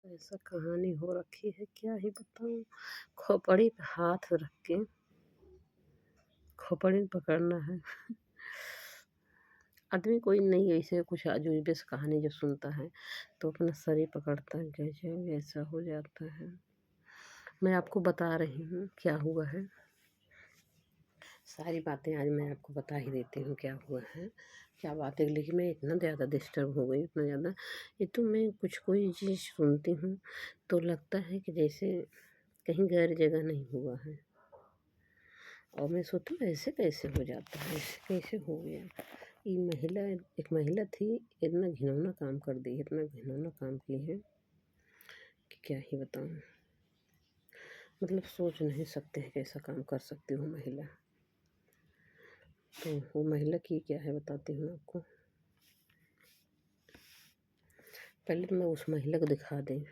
ऐसा कहानी हो रखी है, क्या ही बताऊँ। खोपड़ी पे हाथ रख के खोपड़ी पकड़ना है। आदमी कोई नहीं ऐसे कुछ अजूबे से कहानी जब सुनता है तो अपना सर ही पकड़ता है, गजब ऐसा हो जाता है। मैं आपको बता रही हूँ क्या हुआ है। सारी बातें आज मैं आपको बता ही देती हूँ क्या हुआ है, क्या बात है। लेकिन मैं इतना ज़्यादा डिस्टर्ब हो गई, इतना ज़्यादा। ये तो मैं कुछ कोई चीज़ सुनती हूँ तो लगता है कि जैसे कहीं गैर जगह नहीं हुआ है। और मैं सोचती हूँ ऐसे कैसे हो जाता है, ऐसे कैसे हो गया। ये महिला, एक महिला थी, इतना घिनौना काम कर दी, इतना घिनौना काम की है कि क्या ही बताऊँ। मतलब सोच नहीं सकते हैं कैसा काम कर सकती हूँ महिला। तो वो महिला की क्या है बताती हूँ आपको। पहले तो मैं उस महिला को दिखा दें,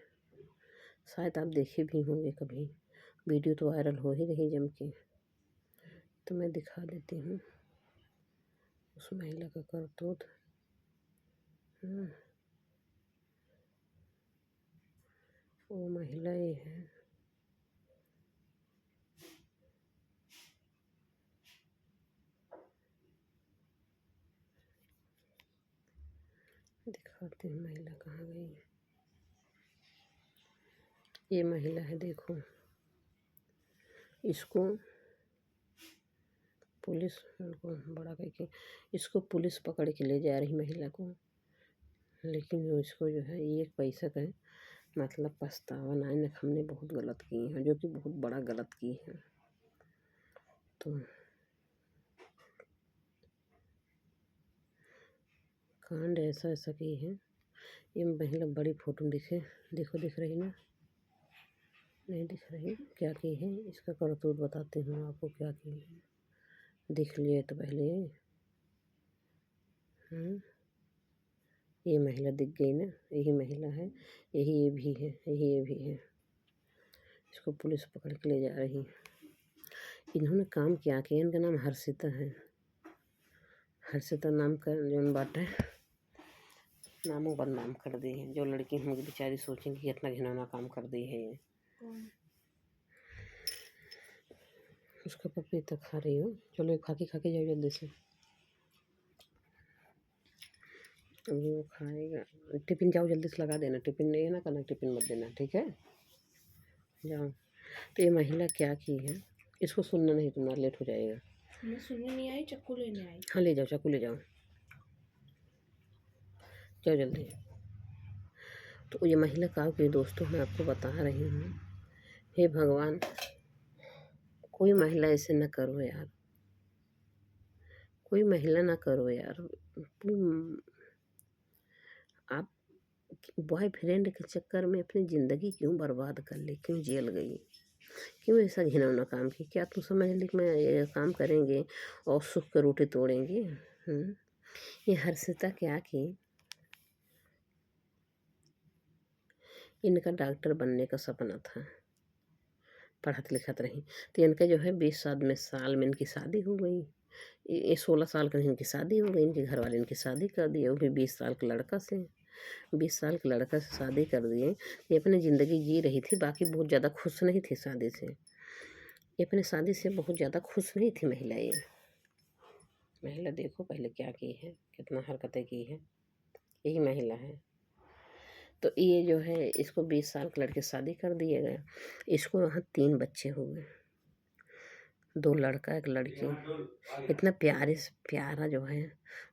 शायद आप देखे भी होंगे कभी, वीडियो तो वायरल हो ही रही जम के। तो मैं दिखा देती हूँ उस महिला का करतूत। वो महिला ये है, दिखाती हूँ महिला कहाँ गई है। ये महिला है, देखो। इसको पुलिस, उनको बड़ा करके इसको पुलिस पकड़ के ले जा रही महिला को। लेकिन वो इसको जो है ये एक पैसा का मतलब पछतावा ना है, हमने बहुत गलत की है, जो कि बहुत बड़ा गलत की है। तो कांड ऐसा ऐसा की है। ये महिला बड़ी फोटो दिखे, देखो दिख रही ना, नहीं दिख रही। क्या की है इसका करतूत बताती हूँ आपको क्या की है। दिख लिए तो पहले। ये महिला दिख गई ना, यही महिला है, यही ये भी है, यही ये भी है। इसको पुलिस पकड़ के ले जा रही है। इन्होंने काम क्या किया, इनका नाम हर्षिता है। हर्षिता नाम का जो बात है, नामों बदनाम कर दी है। जो लड़की होंगी बेचारी सोचेंगी कि इतना घिनौना काम कर दी है ये। उसका पपीता खा रही हो, चलो खा के जाओ जल्दी से। अभी वो खाएगा। टिफिन जाओ जल्दी से लगा देना, टिफिन नहीं है ना करना, टिफिन मत देना, ठीक है, जाओ। तो ये महिला क्या की है, इसको सुनना नहीं, तुम्हारा लेट हो जाएगा। मैं सुनने नहीं आई, चाकू लेने आई। हाँ ले जाओ, चाकू ले जाओ, जाओ जल्दी। तो ये महिला का के दोस्तों मैं आपको बता रही हूँ, हे भगवान, कोई महिला ऐसे न करो यार, कोई महिला ना करो यार। आप बॉयफ्रेंड के चक्कर में अपनी ज़िंदगी क्यों बर्बाद कर ली, क्यों जेल गई, क्यों ऐसा घिनौना काम की। क्या तुम समझ ली कि मैं ये काम करेंगे और सुख के रोटी तोड़ेंगे। ये हर्षिता क्या की, इनका डॉक्टर बनने का सपना था, पढ़त लिखत रही। तो इनका जो है 20 साल में इनकी शादी हो गई। ये 16 साल का इनकी शादी हो गई, इनके घर वाले इनकी शादी कर दिए, वो भी 20 साल के लड़का से। 20 साल के लड़का से शादी कर दिए। ये अपनी ज़िंदगी जी रही थी, बाकी बहुत ज़्यादा खुश नहीं थी शादी से। ये अपनी शादी से बहुत ज़्यादा खुश नहीं थी महिला। ये महिला देखो पहले क्या की है, कितना हरकतें की है। यही महिला है। तो ये जो है इसको 20 साल के लड़के शादी कर दिए गए। इसको यहाँ 3 बच्चे हो गए, 2 लड़का 1 लड़की। इतना प्यारे से प्यारा जो है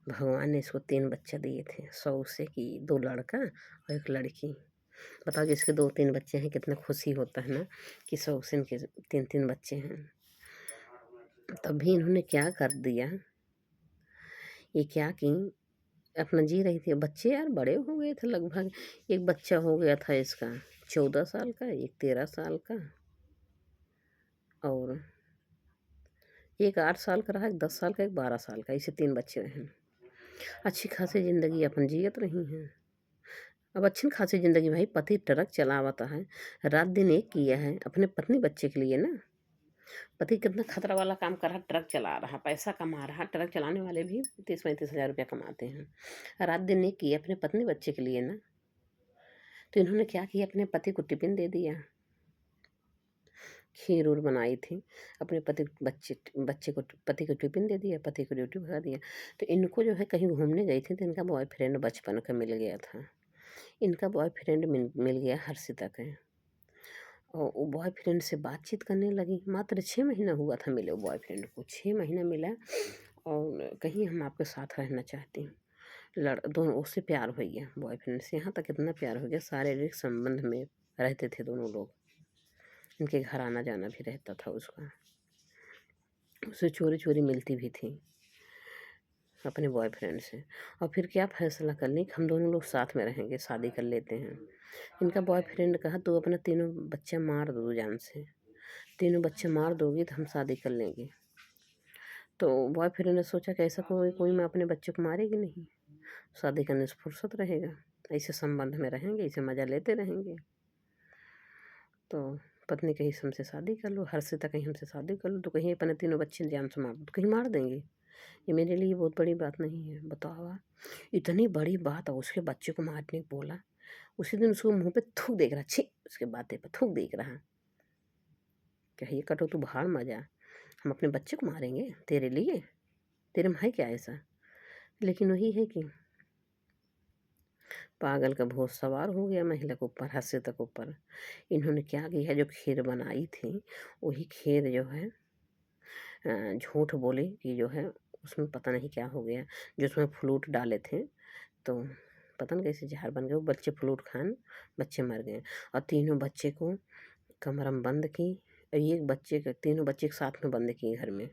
भगवान ने इसको 3 बच्चे दिए थे, 100 से कि 2 लड़का और 1 लड़की। बताओ जिसके 2-3 बच्चे हैं कितना खुशी होता है ना, कि 100 से इनके 3-3 बच्चे हैं। तभी इन्होंने क्या कर दिया, ये क्या की, अपना जी रही थी। बच्चे यार बड़े हो गए थे लगभग। एक बच्चा हो गया था इसका 14 साल का, एक 13 साल का, और एक 8 साल का रहा, एक 10 साल का, एक 12 साल का। इसे 3 बच्चे हैं। अच्छी खासी ज़िंदगी अपन जियत रही हैं। अब अच्छी खासी ज़िंदगी भाई, पति ट्रक चलावता है, रात दिन एक किया है अपने पत्नी बच्चे के लिए ना। पति कितना खतरा वाला काम कर रहा, ट्रक चला रहा, पैसा कमा रहा। ट्रक चलाने वाले भी 30-35 हज़ार रुपया कमाते हैं। रात दिन एक किया अपने पत्नी बच्चे के लिए ना। तो इन्होंने क्या किया, अपने पति को टिफ़िन दे दिया, खीर-उर बनाई थी, अपने बच्चे को पति को टिफ़िन दे दिया, पति को ड्यूटी भगा दिया। तो इनको जो है कहीं घूमने गई थी तो इनका बॉयफ्रेंड बचपन का मिल गया था। इनका बॉयफ्रेंड मिल गया हर्षिता का, और वो बॉयफ्रेंड से बातचीत करने लगी। मात्र 6 महीना हुआ था मिले वो बॉयफ्रेंड को, 6 महीना मिला और कहीं हम आपके साथ रहना चाहती हूँ। दोनों उससे प्यार हो गया बॉयफ्रेंड से, यहाँ तक इतना प्यार हो गया शारीरिक संबंध में रहते थे दोनों लोग। इनके घर आना जाना भी रहता था उसका, उसे चोरी चोरी मिलती भी थी अपने बॉयफ्रेंड से। और फिर क्या फैसला कर ली, हम दोनों लोग साथ में रहेंगे, शादी कर लेते हैं। इनका बॉयफ्रेंड कहा तू अपना तीनों बच्चा मार दो जान से, तीनों बच्चे मार दोगी तो हम शादी कर लेंगे। तो बॉयफ्रेंड ने सोचा कि ऐसा कोई कोई माँ अपने बच्चे को मारेगी नहीं, शादी करने से फुर्सत रहेगा, ऐसे संबंध में रहेंगे, ऐसे मज़ा लेते रहेंगे। तो पत्नी कही हमसे शादी कर लो, हर्षिता कहीं हमसे शादी कर लो, तो कहीं अपने तीनों बच्चे जान से मार दो, तो कहीं मार देंगे। ये मेरे लिए बहुत बड़ी बात नहीं है, बताओ आप, इतनी बड़ी बात और उसके बच्चे को मारने को बोला। उसी दिन उसको मुँह पे थूक देख रहा, छी उसके बातें पे थूक देख रहा। कहिए कटो तू भाड़ मजा, हम अपने बच्चे को मारेंगे तेरे लिए, तेरे में है क्या ऐसा। लेकिन वही है कि पागल का भूत सवार हो गया महिला के ऊपर, हर्षिता के ऊपर। इन्होंने क्या किया, जो खीर बनाई थी वही खीर जो है झूठ बोली कि जो है उसमें पता नहीं क्या हो गया, जो उसमें फ्लूट डाले थे तो पता नहीं कैसे जहर बन गया, वो बच्चे फ्लूट खान बच्चे मर गए। और तीनों बच्चे को कमरा में बंद की, और एक बच्चे का तीनों बच्चे एक साथ में बंद किए घर में।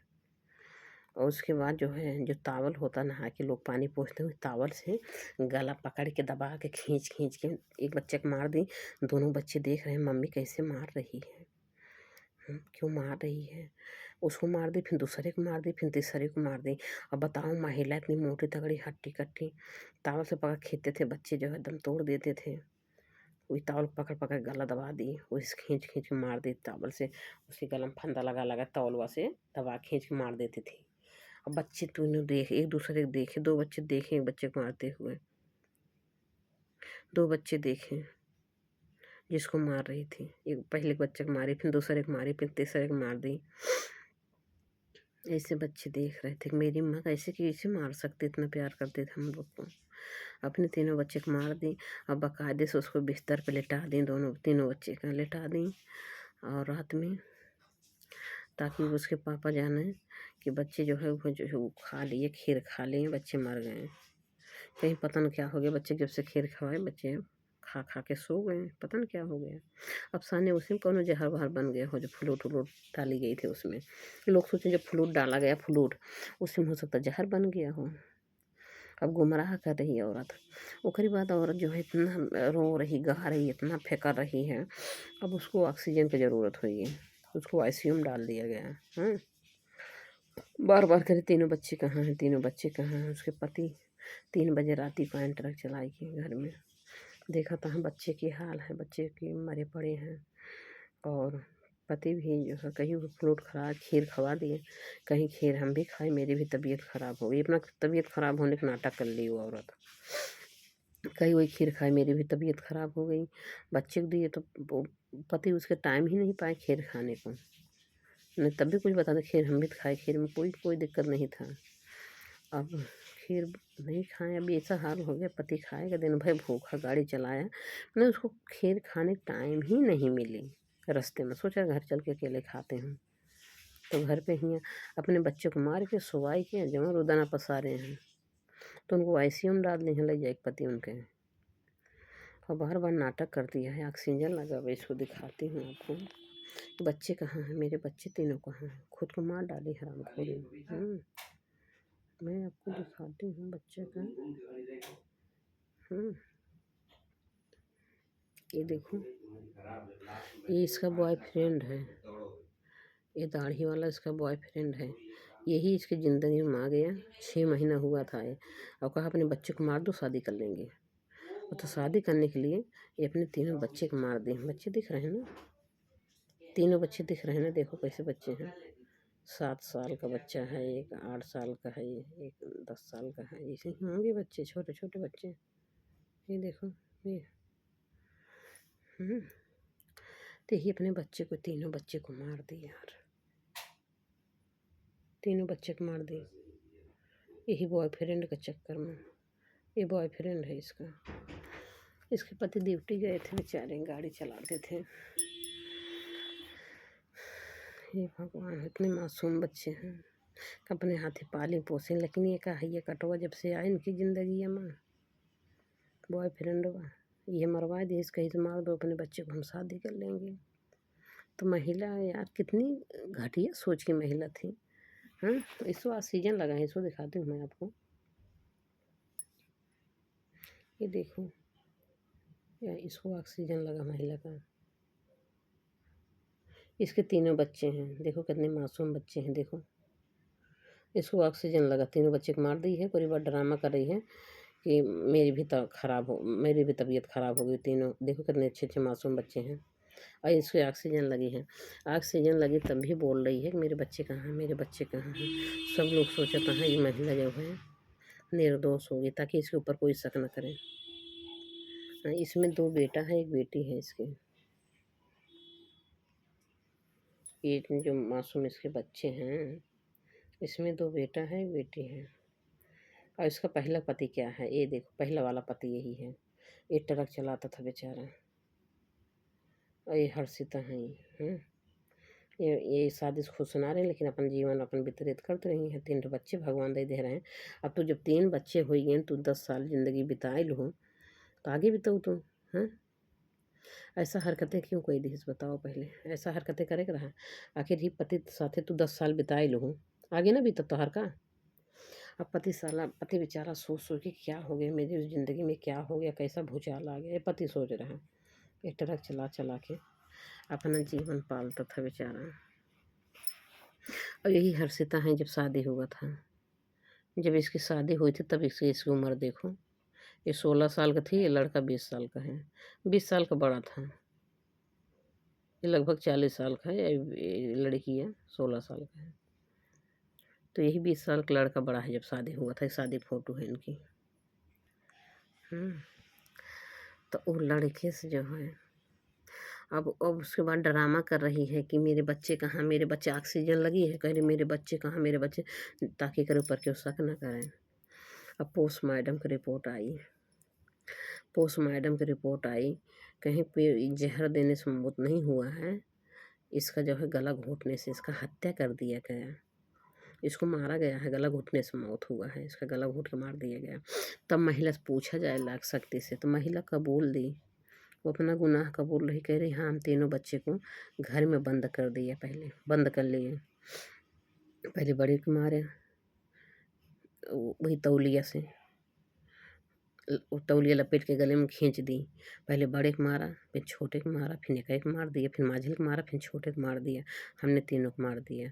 और उसके बाद जो है, जो तावल होता नहा के लोग पानी पोंछते हुए तावल से गला पकड़ के दबा के खींच खींच के एक बच्चे को मार दी। दोनों बच्चे देख रहे हैं मम्मी कैसे मार रही है, क्यों मार रही है। उसको मार दी, फिर दूसरे को मार दी, फिर तीसरे को मार दी। अब बताओ महिला इतनी मोटी तगड़ी हट्टी कट्टी, तावल से पकड़ खींचते थे बच्चे जो है दम तोड़ देते थे। वही तावल पकड़ पकड़ गला दबा दी, वही खींच खींच के मार दी तावल से, उसके गला में फंदा लगा लगा तौलवा से दबा खींच के मार देती थी। अब बच्चे दोनों देख एक दूसरे को देखे, दो बच्चे देखे एक बच्चे को मारते हुए, दो बच्चे देखे जिसको मार रही थी, एक पहले बच्चे को मारी, फिर दूसरे को मारी, फिर तीसरे को मार दी। ऐसे बच्चे देख रहे थे कि मेरी माँ कैसे कैसे मार सकती, इतना प्यार करते थे हम लोग को। अपने तीनों बच्चे को मार दी और बाकायदे से उसको बिस्तर पे लिटा दी, दोनों तीनों बच्चे का लिटा दी। और रात में ताकि उसके पापा जाने कि बच्चे जो है वो जो है वो खा लिए, खीर खा लिए, बच्चे मर गए। कहीं पता न क्या हो गया, बच्चे जब से खीर खवाए बच्चे खा खा के सो गए, पता न क्या हो गया। अब सामने उसी में कौनो जहर वहर बन गया हो, जो फ्लूट व्लूट डाली गई थी उसमें। लोग सोचे जब फ्लूट डाला गया, फ्लूट उसी में हो सकता जहर बन गया हो। अब गुमराह कर रही है औरत। ओकरी बाद औरत जो है इतना रो रही, गा रही, इतना फेंकर रही है। अब उसको ऑक्सीजन की ज़रूरत हुई है, उसको आईसीयू में डाल दिया गया है। बार बार करे तीनों बच्चे कहाँ हैं, तीनों बच्चे कहाँ हैं। उसके पति 3 बजे रात को आए ट्रक चलाई के घर में, देखा तहाँ बच्चे की हाल है, बच्चे के मरे पड़े हैं। और पति भी जो है कहीं वो फ्लूट खा खीर खवा दिए, कहीं खीर हम भी खाए, मेरी भी तबीयत खराब हो गई। अपना तबीयत खराब होने का नाटक कर ली वो औरत, कहीं वही खीर खाए, मेरी भी तबीयत खराब हो गई। बच्चे को दिए तो वो पति उसके टाइम ही नहीं पाए खीर खाने को, नहीं तब भी कुछ बता दे, खीर हम भी तो खाए, खीर में कोई कोई दिक्कत नहीं था। अब खीर नहीं खाए, अभी ऐसा हाल हो गया, पति खाएगा दिन भर भूखा गाड़ी चलाया, मैंने उसको खीर खाने टाइम ही नहीं मिली। रास्ते में सोचा घर चल के अकेले खाते हैं, तो घर पे ही अपने बच्चे को मार के सुवाई के जमा रुदाना पसारे हैं, तो उनको आईसीयू में डाल दिए हैं ले जाए पति उनके। और बार बार नाटक कर दिया है, ऑक्सीजन लगा हुआ, इसको दिखाती हूँ आपको। बच्चे कहाँ हैं, मेरे बच्चे तीनों कहाँ हैं, खुद को मार डाली हरामखोरी। मैं आपको दिखाती हूँ बच्चे का। ये देखो, ये इसका बॉयफ्रेंड है, ये दाढ़ी वाला इसका बॉयफ्रेंड है। यही इसकी ज़िंदगी में आ गया, 6 महीना हुआ था ये, और कहा अपने बच्चे को मार दो शादी कर लेंगे। और तो शादी करने के लिए ये अपने तीनों बच्चे को मार दिए। बच्चे दिख रहे हैं ना, तीनों बच्चे दिख रहे हैं ना, देखो कैसे बच्चे हैं। 7 साल का बच्चा है, एक 8 साल का है, एक 10 साल का है, ऐसे ही होंगे बच्चे, छोटे छोटे बच्चे। ये देखो, ये हुँ। तो यही अपने बच्चे को, तीनों बच्चे को मार दी यार, तीनों बच्चे को मार दी, यही बॉयफ्रेंड के चक्कर में। ये बॉयफ्रेंड है इसका। इसके पति ड्यूटी गए थे बेचारे, गाड़ी चलाते थे। हे भगवान, इतने मासूम बच्चे हैं, अपने हाथे पाले पोसे, लेकिन ये का है, ये कटवा जब से आए इनकी ज़िंदगी में बॉयफ्रेंड बा, ये मरवा दी, इस कहीं से मार दो, अपने बच्चे को हम शादी कर लेंगे। तो महिला यार कितनी घटिया सोच की महिला थी। हाँ, इसको ऑक्सीजन लगा है, इसको दिखाती हूँ मैं आपको, ये देखो, या इसको ऑक्सीजन लगा महिला का। इसके तीनों बच्चे हैं, देखो कितने मासूम बच्चे हैं, देखो इसको ऑक्सीजन लगा, तीनों बच्चे को मार दी है। पूरी बार ड्रामा कर रही है कि मेरी भी तबीयत ख़राब हो गई। तीनों देखो कितने अच्छे अच्छे मासूम बच्चे हैं, और इसको ऑक्सीजन लगी है। ऑक्सीजन लगी तब भी बोल रही है कि मेरे बच्चे कहाँ हैं, मेरे बच्चे कहाँ हैं। सब लोग सोचता है ये महिला जो है निर्दोष होगी, ताकि इसके ऊपर कोई शक न करे। इसमें 2 बेटा है, 1 बेटी है इसकी। ये जो मासूम इसके बच्चे हैं, इसमें 2 बेटा है, 1 बेटी है। और इसका पहला पति क्या है, ये देखो, पहला वाला पति यही है। ये ट्रक चलाता था बेचारा, और ये हर्षिता है ये। ये शादी से खुश सुना रहे हैं, लेकिन अपन जीवन अपन व्यतीत करते रही हैं। 3 बच्चे भगवान दे रहे हैं। अब तो जब 3 बच्चे हो गए तो 10 साल ज़िंदगी बिताए लो, तो आगे बिताओ तुम। हाँ, ऐसा हरकतें क्यों कोई दिस बताओ, पहले ऐसा हरकतें करे के रहा। आखिर ही पति साथे तू 10 साल बिताए लो, आगे ना बीता तोहर का। अब पति बेचारा सोच सोच के क्या हो गया मेरी उस ज़िंदगी में, क्या हो गया, कैसा भूचाल आ गया, ये पति सोच रहा है। ये ट्रक चला चला के अपना जीवन पालता था बेचारा। और यही हर्षिता है, जब शादी हुआ था, जब इसकी शादी हुई थी तब इसकी उम्र देखो, ये 16 साल का थी, ये लड़का 20 साल का है, 20 साल का बड़ा था। ये लगभग 40 साल का है, ये लड़की है 16 साल का है। तो यही 20 साल का लड़का बड़ा है जब शादी हुआ था। शादी फोटो है इनकी। तो वो लड़के से जो है अब उसके बाद ड्रामा कर रही है कि मेरे बच्चे कहाँ, मेरे बच्चे, ऑक्सीजन लगी है, कह रही मेरे बच्चे कहाँ, मेरे बच्चे, ताकि करे ऊपर क्यों शक न करें। अब पोस्टमार्टम की रिपोर्ट आई, कहीं पे जहर देने से मौत नहीं हुआ है, इसका जो है गला घोटने से इसका हत्या कर दिया गया। इसको मारा गया है, गला घोटने से मौत हुआ है, इसका गला घोट के मार दिया गया। तब महिला से पूछा जाए लाख शक्ति से, तो महिला कबूल दी, वो अपना गुनाह कबूल रही, कह रही हाँ हम तीनों बच्चे को घर में बंद कर दिया, पहले बंद कर लिए। पहले बड़े को मारे, वही तौलिया से तौलिया लपेट के गले में खींच दी। पहले बड़े को मारा, फिर छोटे को मारा, फिर निकाय को मार दिया, फिर माझिल को मारा, फिर छोटे को मार दिया। हमने तीनों को मार दिया।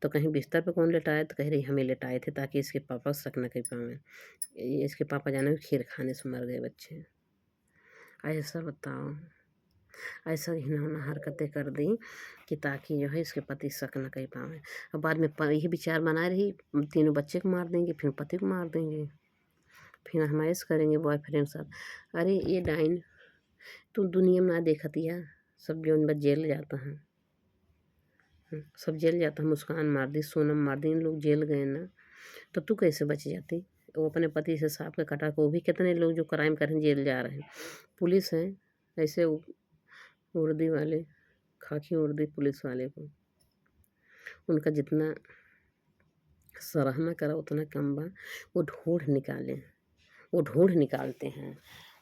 तो कहीं बिस्तर पे कौन लेटाया, तो कह रही हमें लेटाए थे, ताकि इसके पापा शक न कर पाएँ। इसके पापा जाने खीर खाने से मर गए बच्चे। ऐसा बताओ, ऐसा घिनौना हरकतें कर दी कि ताकि जो है इसके पति शक न कर पाएँ। और बाद में यही विचार बनाए रही, तीनों बच्चे को मार देंगे, फिर पति को मार देंगे, फिर हम ऐश करेंगे बॉयफ्रेंड साथ। अरे ये डाइन तू दुनिया में ना देखतिया, सब जौन बस जेल जाता है, सब जेल जाता है। मुस्कान मार दी, सोनम मार दी, इन लोग जेल गए ना, तो तू कैसे बच जाती। वो अपने पति से सांप का कटा को, वो भी कितने लोग जो क्राइम कर रहे हैं जेल जा रहे हैं। पुलिस है ऐसे वर्दी वाले, खाकी वर्दी पुलिस वाले को, उनका जितना सराहना करा उतना कम बा। वो ढूंढ निकालते हैं।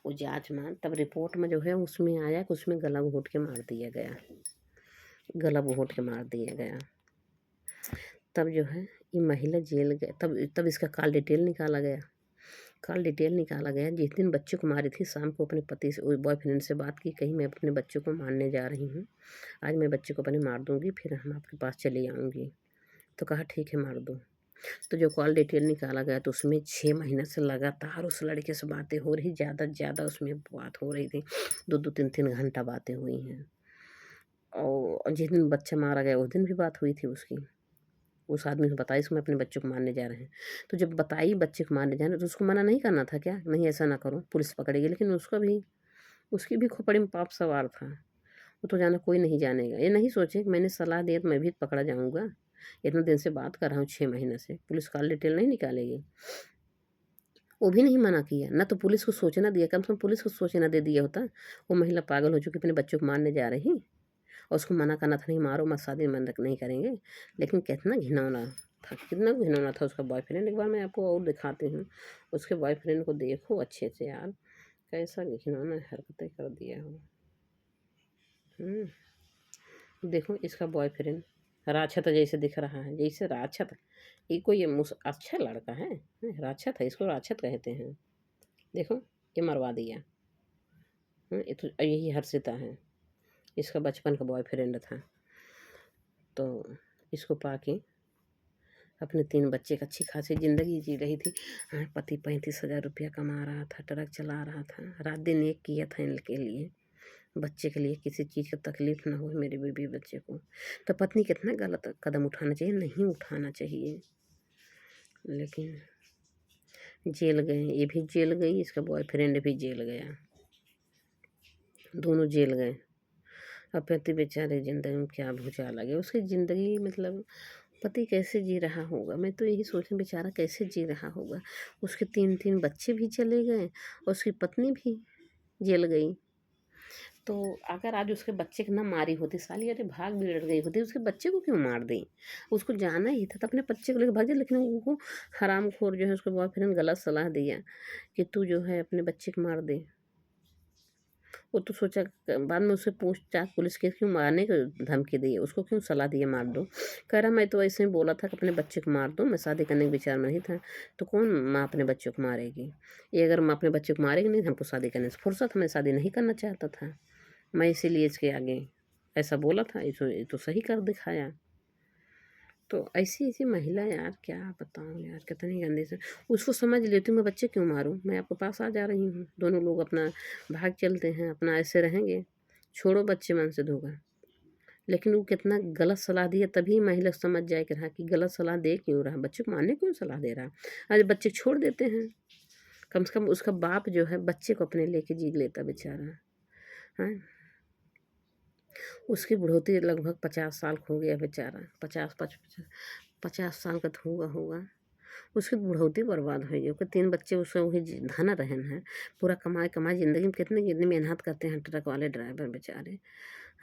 वो जांच में तब रिपोर्ट में जो है उसमें आया कि उसमें गला घोट के मार दिया गया, गला घोट के मार दिया गया। तब जो है ये महिला जेल गए, तब इसका कॉल डिटेल निकाला गया। जिस दिन बच्चे को मारी थी, शाम को अपने पति से, बॉयफ्रेंड से बात की, कहीं मैं अपने बच्चों को मारने जा रही हूँ, आज मैं बच्चे को अपने मार दूँगी, फिर हम आपके पास चली आऊँगी। तो कहा ठीक है मार दो। तो जो कॉल डिटेल निकाला गया तो उसमें 6 महीने से लगातार उस लड़के से बातें हो रही, ज़्यादा से ज़्यादा उसमें बात हो रही थी, 2-2 3-3 घंटा बातें हुई हैं। और जिस दिन बच्चा मारा गया उस दिन भी बात हुई थी उसकी। उस आदमी ने बताया इसको मैं अपने बच्चों को मारने जा रहे हैं। तो जब बताई बच्चे को मारने जा रहे हैं तो उसको मना नहीं करना था क्या, नहीं ऐसा ना करो, पुलिस पकड़ेगी, लेकिन उसका भी उसकी भी खोपड़ी में पाप सवार था। वो तो जाना कोई नहीं जानेगा। ये नहीं सोचे कि मैंने सलाह दिया तो मैं भी पकड़ा जाऊँगा। इतने दिन से बात कर रहा हूँ, 6 महीने से, पुलिस कॉल डिटेल नहीं निकालेगी। वो भी नहीं मना किया, ना तो पुलिस को सोचना दिया, कम से कम पुलिस को सोचना दे दिया होता। वो महिला पागल हो चुकी अपने बच्चों को मारने जा रही और उसको मना करना था, नहीं मारो मत, शादी में नहीं करेंगे। लेकिन कितना घिनौना था, कितना घिनौना था उसका बॉयफ्रेंड। एक बार मैं आपको और दिखाती हूँ उसके बॉयफ्रेंड को, देखो अच्छे से यार, कैसा घिनौना हरकतें कर दिया हो। देखो इसका बॉयफ्रेंड राक्षस जैसे दिख रहा है, जैसे राक्षस। ये कोई अच्छा लड़का है, राक्षस है, इसको राक्षस कहते हैं। देखो ये मरवा दिया। ये तो यही हर्षिता है, इसका बचपन का बॉयफ्रेंड था। तो इसको पाके अपने 3 बच्चे की अच्छी खासी ज़िंदगी जी रही थी। हाँ, पति 35,000 रुपया कमा रहा था, ट्रक चला रहा था, रात दिन एक किया था इनके लिए, बच्चे के लिए किसी चीज़ की तकलीफ़ ना हो मेरे बीवी बच्चे को। तो पत्नी कितना गलत कदम उठाना चाहिए, नहीं उठाना चाहिए। लेकिन जेल गए, ये भी जेल गई, इसका बॉयफ्रेंड भी जेल गया, दोनों जेल गए। अब पति बेचारे ज़िंदगी में क्या भूचाल आ गया उसकी ज़िंदगी, मतलब पति कैसे जी रहा होगा, मैं तो यही सोच रही हूँ बेचारा कैसे जी रहा होगा। उसके 3-3 बच्चे भी चले गए और उसकी पत्नी भी जेल गई। तो अगर आज उसके बच्चे को ना मारी होती साली, अरे भाग बिगड़ गई होती, उसके बच्चे को क्यों मार दी? उसको जाना ही था तो अपने बच्चे को लेकर भाग जाए। लेकिन वो हरामखोर जो है उसके बॉयफ्रेंड गलत सलाह दिया कि तू जो है अपने बच्चे को मार दे। वो तो सोचा, बाद में उससे पूछताछ पुलिस केस क्यों मारने की धमकी दी, उसको क्यों सलाह दी है मार दो। कह रहा मैं तो ऐसे ही बोला था कि अपने बच्चे को मार दो, मैं शादी करने के विचार में नहीं था। तो कौन माँ अपने बच्चों को मारेगी? ये अगर माँ अपने बच्चे को मारेगी नहीं, हमको शादी करने से फुर्सत, मैं शादी नहीं करना चाहता था। मैं इसीलिए इसके आगे ऐसा बोला था, ये तो सही कर दिखाया। तो ऐसी-ऐसी महिला यार, क्या बताऊँ यार, कितनी गंदी से उसको समझ लेती हूँ, मैं बच्चे क्यों मारूँ? मैं आपके पास आ जा रही हूँ, दोनों लोग अपना भाग चलते हैं, अपना ऐसे रहेंगे, छोड़ो बच्चे मन से धोखा। लेकिन वो कितना गलत सलाह दिया, तभी महिला समझ जाए कि हाँ, कि गलत सलाह दे क्यों रहा, बच्चे को मारने क्यों सलाह दे रहा। आज बच्चे को छोड़ देते हैं, कम से कम उसका बाप जो है बच्चे को अपने लेके जी लेता बेचारा, हाँ। उसकी बुढ़ौती लगभग 50 साल का हो गया बेचारा, 50 साल का तो होगा। उसकी बुढ़ौती बर्बाद हो गई, उसके 3 बच्चे, उसका वही धन रहन है, पूरा कमाई ज़िंदगी में कितनी कितनी मेहनत करते हैं ट्रक वाले ड्राइवर बेचारे,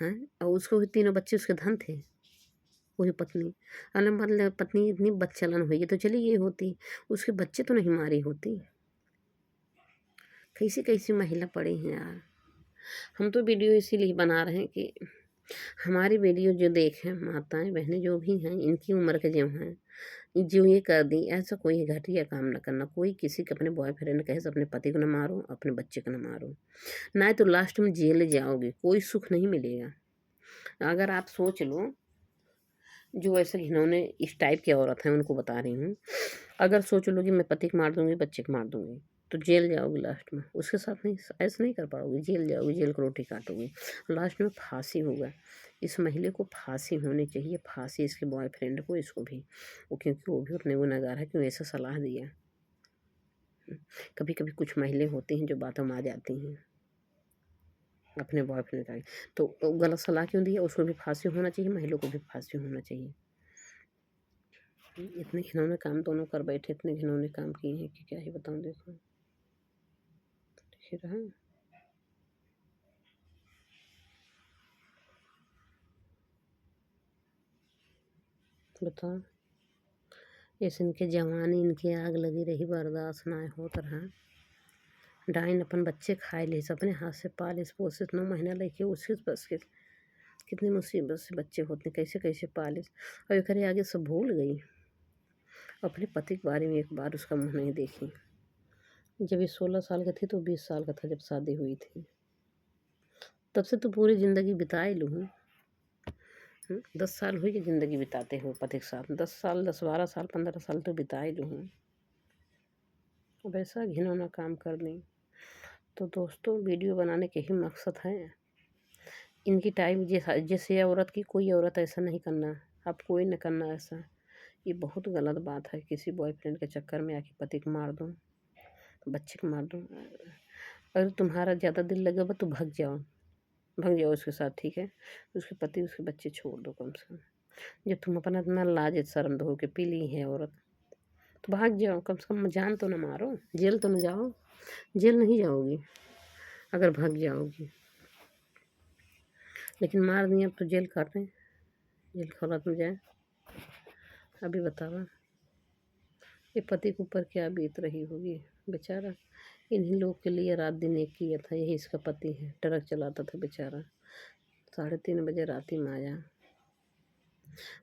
हैं। और उसको भी तीनों बच्चे उसके धन थे, वही पत्नी। अरे मतलब पत्नी इतनी बदचलन हुई तो चली गई होती, उसके बच्चे तो नहीं मारी होती। कैसी कैसी महिला पड़ी हैं यार। हम तो वीडियो इसीलिए बना रहे हैं कि हमारी वीडियो जो देखें माताएं बहनें जो भी हैं, इनकी उम्र के जो हैं, जो ये कर दी, ऐसा कोई घटिया काम ना करना। कोई किसी के अपने बॉयफ्रेंड कहे से अपने पति को ना मारो, अपने बच्चे को ना मारो, ना तो लास्ट में जेल जाओगे, कोई सुख नहीं मिलेगा। अगर आप सोच लो, जो ऐसे घिनौने इस टाइप की औरत हैं उनको बता रही हूँ, अगर सोच लो कि मैं पति को मार दूंगी, बच्चे को मार दूंगी, तो जेल जाओगी लास्ट में, उसके साथ नहीं, ऐसा नहीं कर पाओगी, जेल जाओगी, जेल की रोटी काटोगी, लास्ट में फांसी होगा। इस महिला को फांसी होनी चाहिए, फांसी, इसके बॉयफ्रेंड को, इसको भी, वो क्योंकि वो भी अपने गुनहगार है, क्यों ऐसा सलाह दिया। कभी कभी कुछ महिलाएं होती हैं जो बातों में आ जाती हैं अपने बॉयफ्रेंड का, तो गलत सलाह क्यों दिया, उसको भी फांसी होना चाहिए, महिला को भी फांसी होना चाहिए। इतने घिनौने काम दोनों कर बैठे, इतने घिनौने काम किए हैं कि क्या ही बताऊँ। देखो दिख रहा है, बताओ। ऐसे इनके जवानी, इनकी आग लगी रही, बर्दाश्त ना होत रहा। डाइन अपन बच्चे खाए ले, अपने हाथ से पालिस पोसिस 9 महीना लेके उसी बस के, कितनी मुसीबत से बच्चे होते हैं, कैसे कैसे पालिस। और एक आगे सब भूल गई, अपने पति के बारे में एक बार उसका मुँह नहीं देखी। जब ये 16 साल का थी तो 20 साल का था जब शादी हुई थी, तब से तो पूरी ज़िंदगी बिता ही लूँ। 10 साल हुई कि ज़िंदगी बिताते हुए पति के साथ, 10 साल, 10-12 साल, 15 साल तो बिता ही लूँ। अब ऐसा घिनौना काम कर दें। तो दोस्तों वीडियो बनाने के ही मकसद है, इनकी टाइम जैसे औरत की कोई औरत ऐसा नहीं करना, आप कोई न करना ऐसा। ये बहुत गलत बात है, किसी बॉयफ्रेंड के चक्कर में आके पति को मार दूँ, बच्चे को मार दूँ। अगर तुम्हारा ज़्यादा दिल लगे तो भाग जाओ उसके साथ, ठीक है। उसके पति उसके बच्चे छोड़ दो कम से कम। जब तुम अपना इतना लाज शर्म धो के पी ली है औरत, तो भाग जाओ, कम से कम जान तो ना मारो, जेल तो ना जाओ। जेल नहीं जाओगी अगर भाग जाओगी, लेकिन मार दिए अब तो जेल काटें, जेल खौलत में जाए। अभी बतावा ये पति के ऊपर क्या बीत रही होगी बेचारा। इन्हीं लोग के लिए रात दिन एक किया था। यही इसका पति है, ट्रक चलाता था बेचारा। 3:30 बजे रात ही में आया।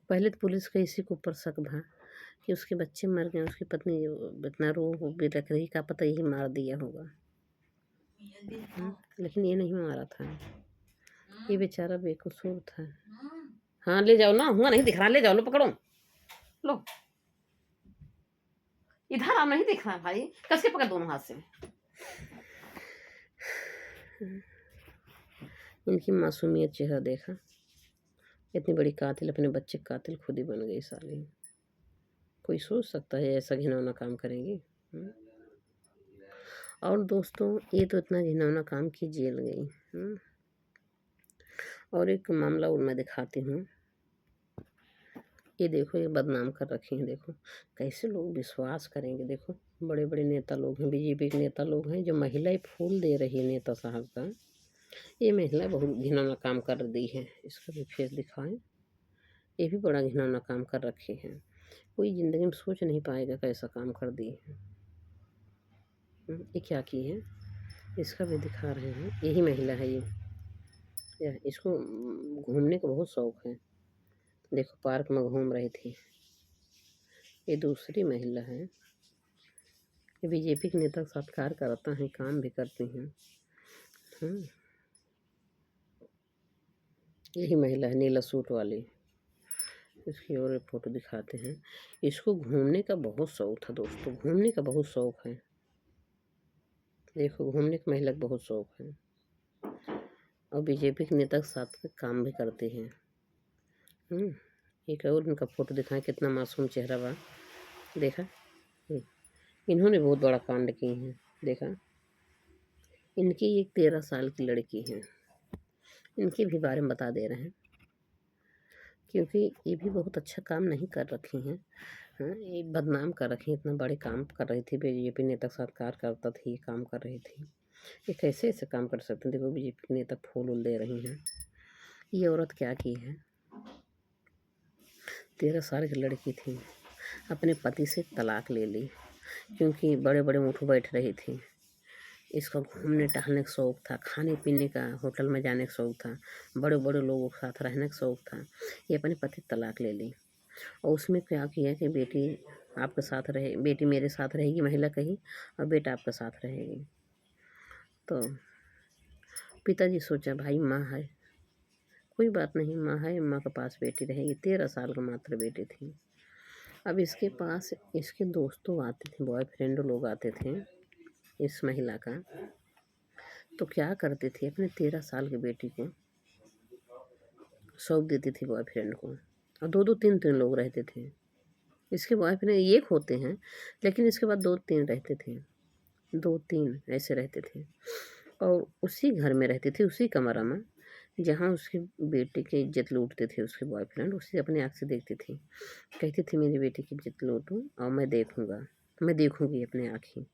पहले तो पुलिस का इसी के ऊपर शक था कि उसके बच्चे मर गए, उसकी पत्नी इतना रो भी रख रही, क्या पता यही मार दिया होगा। लेकिन ये नहीं मारा था, ये बेचारा बेकसूर था। हाँ ले जाओ ना, हुआ नहीं दिख रहा, ले जाओ, लो पकड़ो, लो इधर आओ, नहीं दिख रहा भाई, कस के पकड़ दोनों हाथ से। इनकी मासूमियत चेहरा देखा, इतनी बड़ी कातिल, अपने बच्चे कातिल खुद ही बन गई साली। कोई सोच सकता है ऐसा घिनौना काम करेंगी? और दोस्तों ये तो इतना घिनौना काम की जेल गई। और एक मामला और मैं दिखाती हूँ। ये देखो, ये बदनाम कर रखी हैं, देखो कैसे लोग विश्वास करेंगे। देखो बड़े बड़े नेता लोग हैं, बीजेपी के नेता लोग हैं, जो महिला फूल दे रही है नेता साहब का। ये महिला बहुत घिनौना काम कर दी है। इसका भी फेस दिखाएं। ये भी बड़ा घिनौना काम कर रखे हैं, कोई ज़िंदगी में सोच नहीं पाएगा कैसा काम कर दी है। ये क्या की है, इसका भी दिखा रहे हैं। यही महिला है ये, इसको घूमने का बहुत शौक है। देखो पार्क में घूम रही थी। ये दूसरी महिला है, ये बीजेपी के नेता का सत्कार करता है, काम भी करती हैं। यही महिला है नीला सूट वाली। इसकी और एक फोटो दिखाते हैं। इसको घूमने का बहुत शौक था दोस्तों, घूमने का बहुत शौक है। देखो घूमने की महिला का बहुत शौक है, और बीजेपी के नेता के साथ काम भी करते हैं। एक और इनका फोटो दिखाएं, कितना मासूम चेहरा बा। देखा, इन्होंने बहुत बड़ा कांड किए हैं। देखा, इनकी एक 13 साल की लड़की है, इनके भी बारे में बता दे रहे हैं, क्योंकि ये भी बहुत अच्छा काम नहीं कर रखी हैं। हाँ, ये बदनाम कर रखी, इतना बड़े काम कर रही थी, बीजेपी नेता का सत्कार करता थी, काम कर रही थी। ये कैसे ऐसे काम कर सकते हैं? देखो बीजेपी नेता फूल उल दे रही हैं। ये औरत क्या की है, 13 साल की लड़की थी, अपने पति से तलाक ले ली, क्योंकि बड़े बड़े मुँह बैठ रही थी। इसका घूमने टहलने का शौक़ था, खाने पीने का, होटल में जाने का शौक़ था, बड़े बड़े लोगों के साथ रहने का शौक़ था। ये अपने पति तलाक ले ली, और उसमें क्या किया कि बेटी आपके साथ रहे, बेटी मेरे साथ रहेगी, महिला कही, और बेटा आपके साथ रहेगी। तो पिताजी सोचा भाई माँ है, कोई बात नहीं, माँ है, माँ के पास बेटी रहेगी। 13 साल का मात्र बेटी थी। अब इसके पास इसके दोस्तों आते थे, बॉयफ्रेंड लोग आते थे इस महिला का। तो क्या करती थी, अपने 13 साल की बेटी को सौंप देती थी बॉयफ्रेंड को, और 2-2 3-3 लोग रहते थे। इसके बॉयफ्रेंड एक होते हैं, लेकिन इसके बाद 2-3 रहते थे, 2-3 ऐसे रहते थे। और उसी घर में रहती थी, उसी कमरा में जहाँ उसकी बेटी की इज्जत लूटते थे उसके बॉयफ्रेंड। उसे अपनी आँख से देखती थी, कहती थी मेरी बेटी की इज्जत लूटूं और मैं देखूंगा, मैं देखूंगी अपनी आँखें।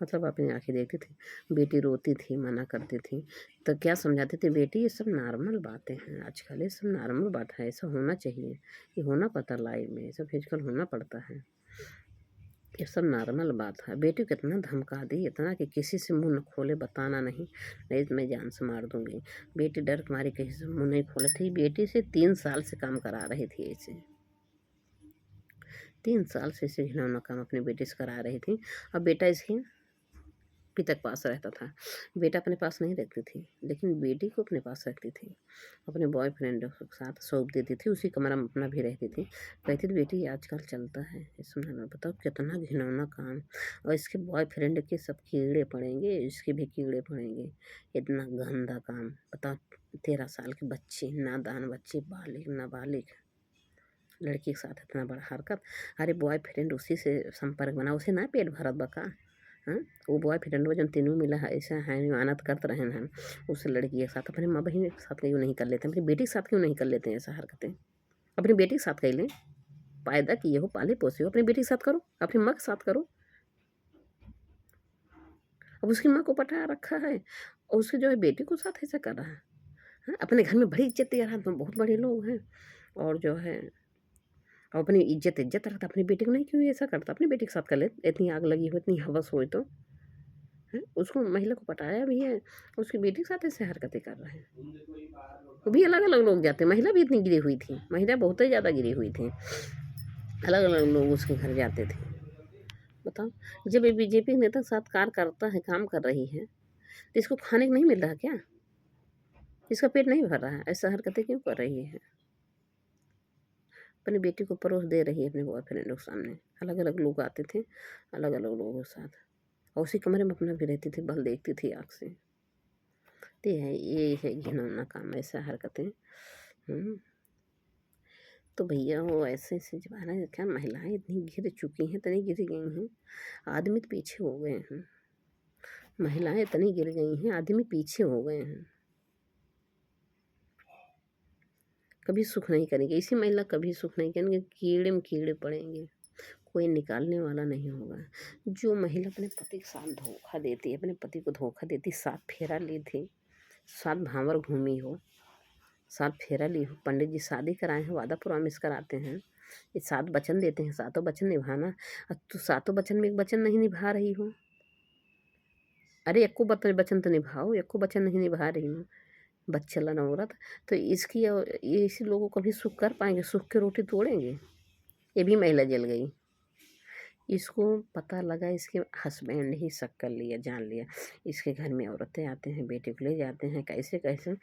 मतलब अपनी आँखें देखती थी। बेटी रोती थी, मना करती थी, तो क्या समझाती थी, बेटी ये सब नॉर्मल बातें हैं, आजकल ये सब नॉर्मल बात है, ऐसा होना चाहिए, ये होना पड़ता लाइफ में, ये सब फिजिकल होना पड़ता है, ये सब नॉर्मल बात है। बेटी को इतना धमका दी, इतना कि किसी से मुंह न खोले, बताना नहीं, नहीं तो मैं जान से मार दूंगी। बेटी डर के मारी किसी से मुंह नहीं खोले थी। बेटी से 3 साल से काम करा रही थी ऐसे, 3 साल से इसे घिनौना काम अपनी बेटी से करा रही थी। और बेटा इसके पिता के पास रहता था। बेटा अपने पास नहीं रखती थी, लेकिन बेटी को अपने पास रखती थी, अपने बॉयफ्रेंड के साथ सौंप देती थी, उसी कमरा में अपना भी रहती थी। कहती थी बेटी आजकल चलता है, इसमें मैं बताओ कितना घिनौना काम। और इसके बॉयफ्रेंड के सब कीड़े पड़ेंगे, इसके भी कीड़े पड़ेंगे, इतना गंदा काम बताओ। 13 साल के बच्चे, नादान बच्चे, बालिग नाबालिग लड़की के साथ इतना बड़ा हरकत। अरे बॉयफ्रेंड उसी से संपर्क बना, उसे ना पेट भरत बका, हाँ, वो बॉयफ्रेंड वो जौन तीनों मिला है ऐसा है मेहनत करते रहें हम उस लड़की के साथ अपने माँ बहन के साथ क्यों नहीं कर लेते, अपनी बेटी के साथ क्यों नहीं कर लेते हैं ऐसा हरकतें। अपनी बेटी के साथ कर लें, पैदा किए हो पाले पोसे हो, अपनी बेटी के साथ करो, अपनी माँ के साथ करो। अब उसकी माँ को पटा रखा है और उसके जो है बेटी को साथ ऐसा कर रहा है। हाँ, अपने घर में बड़ी इज्जत दे रहा है, तो बहुत बड़े लोग हैं और जो है और अपनी इज्जत रखता, अपनी बेटी को नहीं क्यों ऐसा करता, अपनी बेटी के साथ कर ले। इतनी आग लगी हो, इतनी हवस हो तो है, उसको महिला को पटाया भी है, उसकी बेटी के साथ ऐसे हरकतें कर रहे हैं। वो भी अलग अलग लोग जाते, महिला भी इतनी गिरी हुई थी, महिला बहुत ही ज़्यादा गिरी हुई थी, अलग अलग लोग उसके घर जाते थे। बताओ, जब ये बीजेपी नेता के साथ कार्य करता है, काम कर रही है, तो इसको खाने को नहीं मिल रहा क्या? इसका पेट नहीं भर रहा है, ऐसा हरकतें क्यों कर रही है? अपनी बेटी को परोस दे रही है अपने बॉयफ्रेंड के सामने। अलग अलग लोग आते थे, अलग अलग लोगों के साथ, और उसी कमरे में अपना भी रहती थी, बल देखती थी आँख से। तो ये है घिनौना काम, ऐसा हरकतें। तो भैया वो ऐसे ऐसे जमाना है क्या, महिलाएं इतनी गिर चुकी हैं, इतनी गिर गई हैं, आदमी तो पीछे हो गए हैं। महिलाएं इतनी गिर गई हैं, आदमी पीछे हो गए हैं। कभी सुख नहीं करेंगे, इसी महिला कभी सुख नहीं करेंगे, कीड़े में कीड़े पड़ेंगे, कोई निकालने वाला नहीं होगा। जो महिला अपने पति के साथ धोखा देती है, अपने पति को धोखा देती, 7 फेरा ली थी, 7 भांवर घूमी हो, 7 फेरा ली हो, पंडित जी शादी कराए हैं, वादा प्रॉमिस कराते हैं, ये 7 वचन देते हैं, 7 वचन निभाना। अब तो 7 वचन में एक वचन नहीं निभा रही हो। अरे एको वचन तो निभाओ, एको वचन नहीं निभा रही हूँ, बच्चलन औरत। तो इसकी ये इसी लोगों को भी सुख कर पाएंगे, सुख की रोटी तोड़ेंगे। ये भी महिला जल गई, इसको पता लगा, इसके हस्बैंड ही शक कर लिया, जान लिया, इसके घर में औरतें आते हैं, बेटे को ले जाते हैं, कैसे कैसे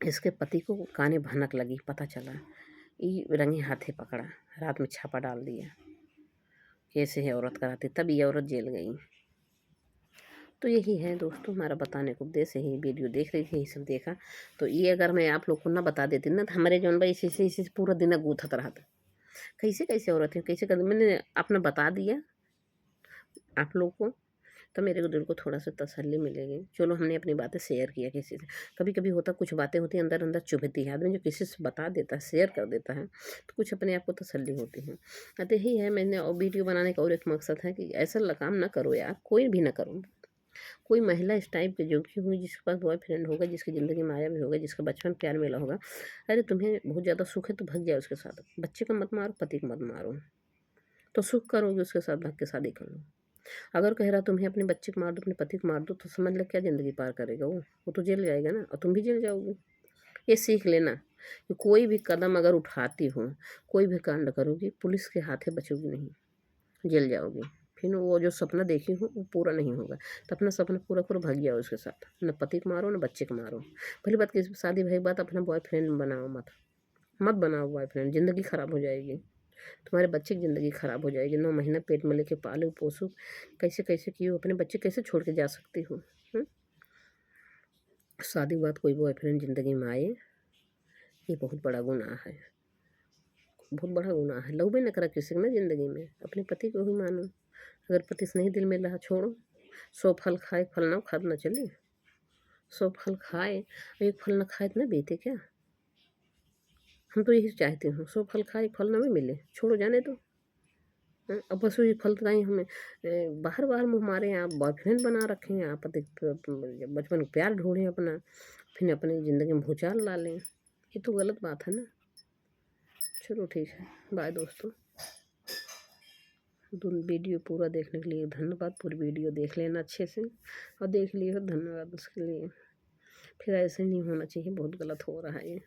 इसके पति को काने भनक लगी, पता चला, ये रंगे हाथे पकड़ा, रात में छापा डाल दिया, कैसे है औरत कराती, तब ये औरत जेल गई। तो यही है दोस्तों हमारा बताने को उद्देश्य, यही वीडियो देख रही थी, यही सब देखा। तो ये अगर मैं आप लोग को ना बता देती ना, तो हमारे जौन भाई इसी से पूरा दिन गूथत रहा था, कैसे कैसे औरत है, कैसे कर, मैंने अपना बता दिया आप लोग को, तो मेरे को दिल को थोड़ा सा तसल्ली मिलेगी। चलो हमने अपनी बातें शेयर किया किसी से। कभी कभी होता, कुछ बातें होती हैं अंदर अंदर चुभती है, आदमी जो किसी से बता देता है, शेयर कर देता है, तो कुछ अपने आप को तसल्ली होती है। तो यही है, मैंने और वीडियो बनाने का और एक मकसद है कि ऐसा काम ना करो यार, कोई भी ना करो। कोई महिला इस टाइप की जो कि हुई, जिसके पास बॉयफ्रेंड होगा, जिसकी ज़िंदगी में आया भी होगा, जिसका बचपन प्यार मिला होगा, अरे तुम्हें बहुत ज़्यादा सुख है तो भाग जाओ उसके साथ, बच्चे को मत मारो, पति को मत मारो, तो सुख करोगे उसके साथ, भाग के शादी कर लो। अगर कह रहा तुम्हें अपने बच्चे को मार दो, अपने पति को मार दो, तो समझ ले क्या ज़िंदगी पार करेगा वो तो जेल जाएगा ना, और तुम भी जेल जाओगे। ये सीख लेना कि कोई भी कदम अगर उठाती हो, कोई भी कांड करोगी, पुलिस के हाथे बचोगी नहीं, जेल जाओगी। फिर वो जो सपना देखी हो वो पूरा नहीं होगा, तो अपना सपना पूरा करो, भाग जाओ उसके साथ, न पति को मारो न बच्चे को मारो। पहली बात, किसी शादी भाई बात, अपना बॉयफ्रेंड बनाओ मत, मत बनाओ बॉयफ्रेंड, ज़िंदगी ख़राब हो जाएगी, तुम्हारे बच्चे की ज़िंदगी ख़राब हो जाएगी। 9 महीना पेट में लेके पालो पोसो, कैसे कैसे किए, अपने बच्चे कैसे छोड़ के जा सकती हो? शादी के बाद कोई बॉयफ्रेंड ज़िंदगी में आए, ये बहुत बड़ा गुनाह है, बहुत बड़ा गुनाह है। लव भी न करा किसी ने ज़िंदगी में, अपने पति को ही मानो। अगर पति से नहीं दिल में रहा, छोड़ो। 100 फल खाए, फल ना खाद ना चले, 100 फल खाए और एक फल ना खाए तो ना बीते क्या? हम तो यही चाहती हूँ, 100 फल खाए, फल ना भी मिले, छोड़ो, जाने दो। अब बस वही फल तो नहीं हमें बाहर बाहर मुँह मारे, आप बॉयफ्रेंड बना रखे हैं, आप पति बचपन में प्यार ढूंढें अपना, फिर अपनी ज़िंदगी में भूचाल ला लें, ये तो गलत बात है ना। चलो ठीक है, बाय दोस्तों। वीडियो पूरा देखने के लिए धन्यवाद, पूरी वीडियो देख लेना अच्छे से, और देख लिए धन्यवाद उसके लिए। फिर ऐसे नहीं होना चाहिए, बहुत गलत हो रहा है ये।